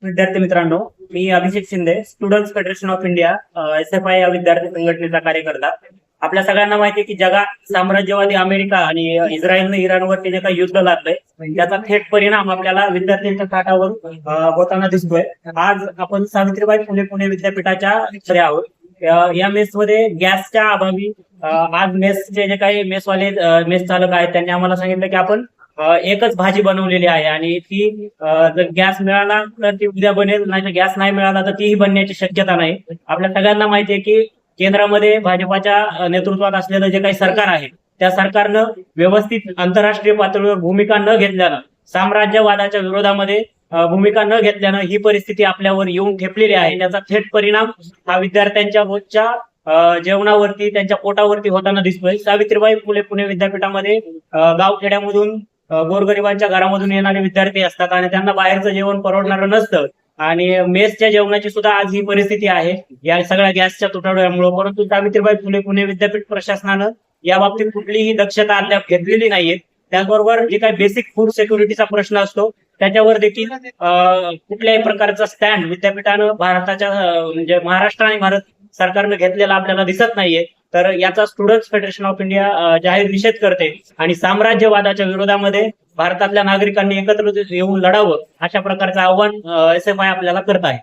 विद्यार्थी मित्रांनो, मी Abhishek Shinde, students federation of India SFI या विद्यार्थी संघटनेचा कार्यकर्ता. आपल्या सगळ्यांना माहिती आहे की जगात साम्राज्यवादी अमेरिका आणि इस्रायलने इराणवरती जे काही युद्ध लागलंय त्याचा थेट परिणाम आपल्याला विद्यार्थ्यांच्या काठावर होताना दिसतोय. आज आपण सावित्रीबाई फुले पुणे विद्यापीठाच्या कडे आहोत. या मेसमध्ये गॅसच्या अभावी आज मेसचे जे काही मेस चालक आहेत त्यांनी आम्हाला सांगितलं की आपण एकच भाजी बनवलेली आहे आणि ती जर गॅस मिळाला तर ती उद्या बनेल, नाही तर गॅस नाही मिळाला तर तीही बनण्याची शक्यता नाही. आपल्या सगळ्यांना माहिती आहे की केंद्रामध्ये भाजपाच्या नेतृत्वात असलेलं जे काही सरकार आहे त्या सरकारनं व्यवस्थित आंतरराष्ट्रीय पातळीवर भूमिका न घेतल्यानं, साम्राज्यवादाच्या विरोधामध्ये भूमिका न घेतल्यानं ही परिस्थिती आपल्यावर येऊन ठेपलेली आहे. त्याचा थेट परिणाम हा विद्यार्थ्यांच्या रोजच्या जेवणावरती, त्यांच्या पोटावरती होताना दिसतोय. सावित्रीबाई फुले पुणे विद्यापीठामध्ये गावखेड्यामधून गोरगरिबांच्या घरामधून येणारे विद्यार्थी असतात आणि त्यांना बाहेरचं जेवण परवडणारं नसतं आणि मेसच्या जेवणाची सुद्धा आज ही परिस्थिती आहे या सगळ्या गॅसच्या तुटवड्यामुळे. परंतु सावित्रीबाई फुले पुणे विद्यापीठ प्रशासनानं या बाबतीत कुठलीही दक्षता अद्याप घेतलेली नाहीये. त्याचबरोबर जे काही बेसिक फूड सिक्युरिटीचा प्रश्न असतो त्याच्यावर देखील कुठल्याही प्रकारचा स्टँड विद्यापीठानं भारताच्या म्हणजे महाराष्ट्र आणि भारत सरकारनं घेतलेला आपल्याला दिसत नाहीये. तर याचा स्टुडंट्स फेडरेशन ऑफ इंडिया जाहीर निषेध करते आणि साम्राज्यवादाच्या विरोधामध्ये भारतातल्या नागरिकांनी एकत्र येऊन लढावं अशा प्रकारचं आव्हान SFI आपल्याला करत आहे.